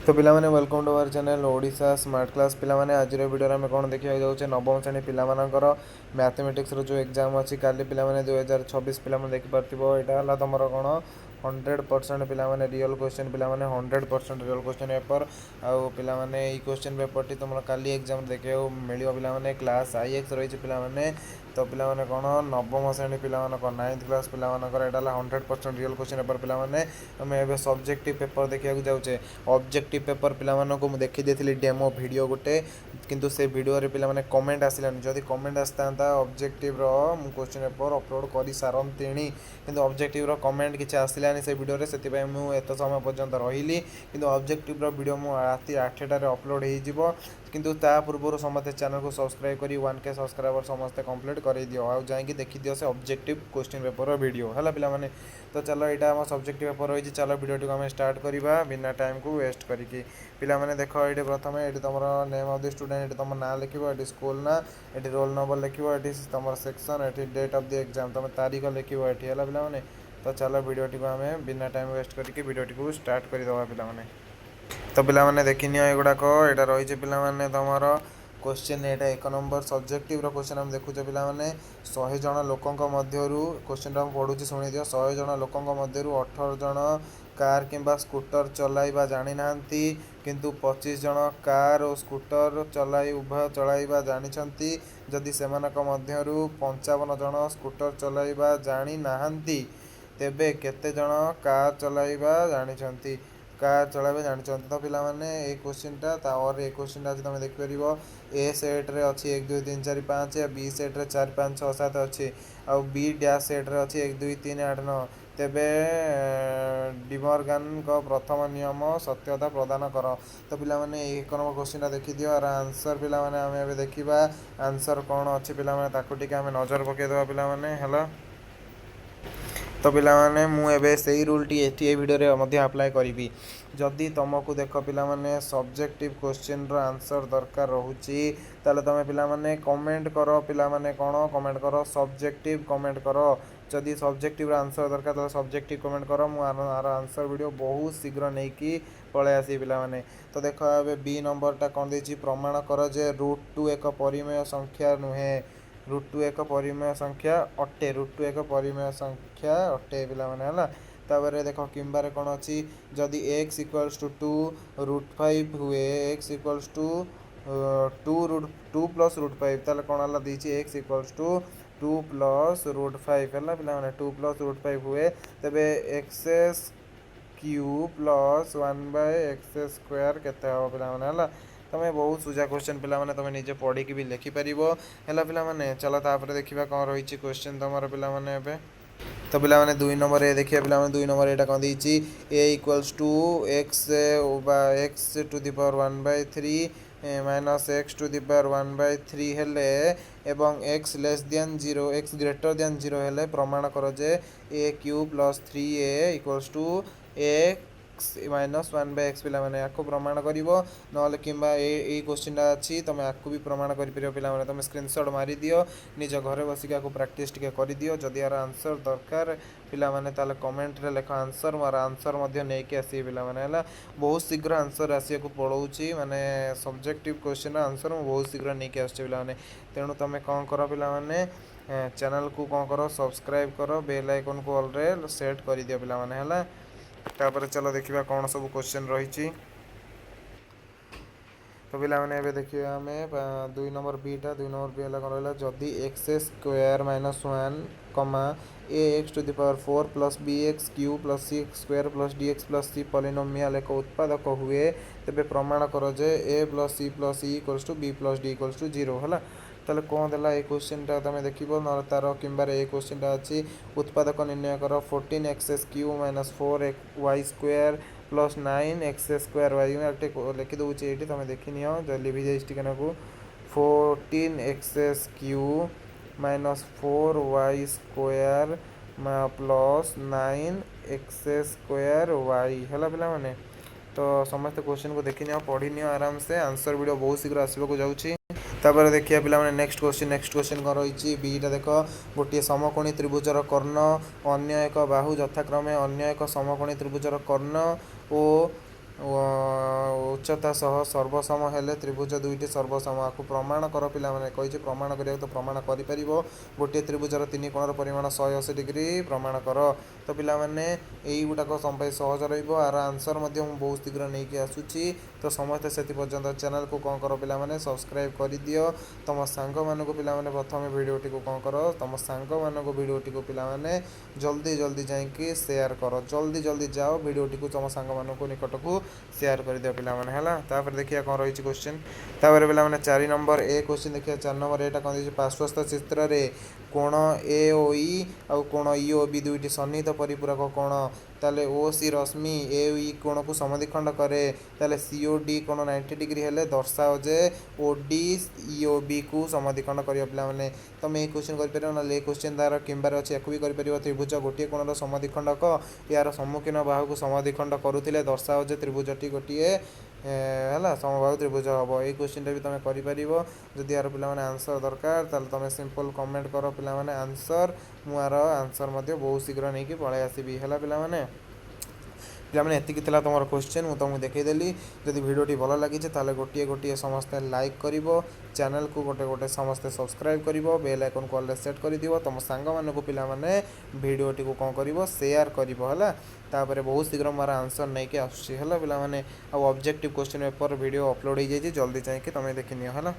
तो पिलामाने welcome to our channel Odisha smart class पिलामाने आज वीडियो में कौन देखा जाऊे नवम श्रेणी पिलामानकर मैथमेटिक्स जो एग्जाम अच्छी काली पिलामाने 2026 पिलामाने देखिपार यहाँ है तुम कौन 100% पिलामाने रियल क्वेश्चन पिलामाने 100% रियल क्वेश्चन पेपर आउ पिलामाने ई क्वेश्चन पेपर टी तुम काली एग्जाम देखा मिल पिलामाने क्लास आईएक्स रही पिलामाने तो पिलामाने कौन नवम श्रेणी पिलामानकर 9th क्लास पिलामानकर यहाँ है 100% रियल क्वेश्चन पेपर पिलामाने आम ए सब्जेक्टिव पेपर देखा जाऊे ऑब्जेक्टिव पेपर पिलामानंकु मु देखि देथिली डेमो वीडियो गोटे किंतु से वीडियो रे पिलामाने कमेंट आसिलानी जदि कमेंट आसता ऑब्जेक्टिव रो मु क्वेश्चन पेपर अपलोड करि सारंतिणी किंतु ऑब्जेक्टिव रो कमेंट किछि आसिलानी से वीडियो रे सेति पय मु एत समय पर्यंत रहिली किंतु ऑब्जेक्टिव रो वीडियो मु राति 8टा रे अपलोड हे जिवो किंतु ता पूर्व समस्त चैनल को सब्सक्राइब करी 1K सब्सक्राइबर समस्त कंप्लीट कर दियो आ जाइए देखी दियो से ऑब्जेक्टिव क्वेश्चन पेपर वीडियो है पिला माने तो चलो यहाँ आम सब्जेक्टिव पेपर रही चलो वीडियो टी आम स्टार्ट करवा बिना टाइम को वेस्ट करिकी पिला माने देख ये प्रथम ये तुम नेम ऑफ द स्टूडेंट ये तुम ना लिख ये स्कूल ना ये रोल नंबर लिख ये तुम सेक्शन ये डेट ऑफ द एग्जाम तुम तारीख लिख ये पिला माने तो चलो वीडियो टी आम बिना टाइम वेस्ट करके वीडियो टी स्टार्ट करदे पिला माने तो पिला माने देखिनियो एगुड़ाक यहाँ रही पिला माने तुम क्वेश्चन यहाँ 1 नंबर सब्जेक्टिव क्वेश्चन आम देखुचे पिला माने 100 जन लोकंक मध्यरु क्वेश्चन हम पढ़ुची शुणी दियो 100 जन लोकंक मध्यरु 18 जन कार किंबा स्कूटर चलाइबा जानि नाहंती किंतु 25 जन कार और स्कूटर चलाई उभय चलाइबा जानिछंती जदि सेमानक मध्यरु 55 जन स्कूटर चलाइबा जानि नाहंती तेबे केते जन कार चलाइबा जानिछंती कार चलाइबा जानिछंती तो पिला माने ए क्वेश्चनटा और ए क्वेश्चनटा आज तुम देखिपर ए सेट रे अच्छी 1 2 3 4 5 या बी सेट रे 4 5 6 7 अच्छी आ बी डैश सेट रे अच्छी 1 2 3 8 9 तेबे डिमॉर्गन को प्रथम नियम सत्यता प्रदान कर तो पिला माने एक नंबर क्वेश्चनटा देखि दियो आर आंसर पिला माने आमे एबे देखिबा आंसर कोन अच्छी पिला माने ताको टिके आमे नजर पके देबा पिला माने हला तो पिला माने मु एबे सेही रूल टी एटी वीडियो रे मध्ये अप्लाई करिवि जदि तुमको देख पिला माने सब्जेक्टिव क्वेश्चन रो आंसर दरकार रहूची ताले तुम पिला माने कमेंट करो पिला माने कोन कमेंट करो सब्जेक्टिव कमेंट करो जदि सब्जेक्टिव आंसर दरकार तो सब्जेक्टिव कमेंट करो मु आर आंसर वीडियो बहुत शीघ्र नहीं कि पळे आसी पिला माने तो देख एबे बी नंबरटा कोन देछि प्रमाण कर जे √2 एक परिमेय संख्या नुहे √2 एक परिमेय संख्या अटे √2 एक परिमेय संख्या अटे पिला माने हला तापर देख किंबारे कौन अच्छी जदि x इक्वल्स टू 2 √5 हुए x इक्वल्स टू 2 प्लस √5 ताले कौन हला दीची x इक्वल्स टू 2 प्लस √5 है पिला माने 2 प्लस √5 हुए तेबे x cube plus 1/x square केते हो पिला माने हला तुम्हें बहुत सुजा क्वेश्चन पिला माने तुम्हें निजे पढ़ी भी लिखि परिबो हला पिला माने चलो तापर देखिबा कोन रहिची क्वेश्चन तमरो पिला माने एबे तो पिला माने 2 नंबर ए देखिए पिला माने 2 नंबर एटा कोन दीची a equals to x to the power 1/3 minus x to the power 1/3 हेले एवं x less than 0 x greater than 0 हेले प्रमाण कर जे a cube plus 3a equals to x minus 1/x पिला माने याको प्रमाण करिवो नले किंबा ए क्वेश्चनटा अच्छी तुम आपको भी प्रमाण कर पिला माने तुम स्क्रीनशॉट मारी दियो निज घरे बसिक आपको प्रैक्टिस टिके कर दियो जदि यार आंसर दरकार पिला माने ताले कमेंट रे लेख आंसर मोर आंसर मध्य नै के आसी पिला माने हला बहुत शीघ्र आंसर आसी को पढौची माने सब्जेक्टिव क्वेश्चन आंसर मो बहुत शीघ्र नै के आसी पिला माने तेनु तुम कोन करो पिला माने चैनल को कोन करो सब्सक्राइब करो बेल आइकन को ऑल रे सेट कर दियो पिला माने हला तापर चलो देखिबा कौन सब क्वेश्चन रही तो पिला माने एबे देखिए आम 2 नंबर बीटा 2 नंबर बी है कौन रहा जदि x square minus 1 comma a x to the power 4 plus b x cube plus c square plus d x plus c polynomial एक उत्पादक हुए तेबे प्रमाण कर जे a plus c equals to b plus d equals to 0 है ताले कौन देला ए क्वेश्चनटा तुम देखिबो न तार किंबार ए क्वेश्चनटा अच्छी उत्पादक निर्णय कर 14x cube minus 4y square plus 9x square y लिखि दूचे ये तुम देखी नियो जल्दी भी जाइए टिके नाकू 14x cube minus 4y square plus 9x square y है पिला माने तो समस्त क्वेश्चन को देखी नियो पढ़ी नियो आराम से आंसर वीडियो बहुत शीघ्र आसवाक जाऊँगी तापर देखिए पिला माने नेक्स्ट क्वेश्चन कौन रही बीटा देख गोटे समकोणी त्रिभुजर कर्ण अन्य एक बाहु यथाक्रमे अन्य एक समकोणी त्रिभुजर कर्ण ओ उच्चता सह सर्वसम हेले त्रिभुज दुईटी सर्वसम आपको प्रमाण कर पिलाने कही प्रमाण करा तो प्रमाण कर गोटे त्रिभुजर तीन कोणर परिमाण 180 डिग्री प्रमाण कर तो पिलाने युटाक समय सहज रार आंसर बहुत शीघ्र नहीं कि आसूची तो समस्ते से पर्यंत चैनल को कौन कर पिलाने सब्सक्राइब कर दियो तुम सांग मानक पिलाने प्रथम भिडटी को कौन कर तुम सांग मानक भिडटी को पिलाने जल्दी जल्दी जाकि सेयार कर जल्दी जल्दी जाओ भिडटी को तुम सांग मानक निकट को सेयार कर दियो पिलाने है देखिए कौन रही क्वेश्चन तापर पिलाने 4 नंबर ए क्वेश्चन देखिए 4 नंबर एटा कौन देखिए पार्श्वस्थ चित्र रे कोण ए ओ ई आउ कोण ई ओ बी दुईटी सन्निहित परिपूरक कोण ताले ओ सी रश्मि ए ई कोण को समद्विखंड करे ताले सी ओ डी कोण 90 डिग्री हेले दर्शाओ जे O D E O B को समद्विखंड करियो पिला माने तुम ये क्वेश्चन कर परियो ना ले क्वेश्चन दार किंबार अछि एकु भी कर परियो त्रिभुज गोटे कोणर समद्विखंडक यार सम्मुखीन बाहु को समद्विखंड करुथिले दर्शाओ जे त्रिभुजटी गोटे है समबाहु त्रिभुज हम ये क्वेश्चन भी तुम कर जदि यार पे आंसर दरकार तुम सिंपल कमेंट कर पे आंसर मुझार आंसर बहुत शीघ्र नहीं कि पलि आसबि है पे पिलाने एतिक तुम क्वेश्चन मुझे तुमको देखईदेली जदि भिडियोटी भल लगी गोटे गोटे समस्ते लाइक कर चैनल को गोटे गोटे समस्ते सब्सक्राइब कर बेल आइकन को ऑल सेट कर दियो तुम सांग मानक पिलाने भिडियोटी को कौन कर शेयर कर बहुत शीघ्र मोर आंसर नहीं कि आसुची है पे objective question paper video upload हो जाए जल्दी चाहिए तुम देखनी है।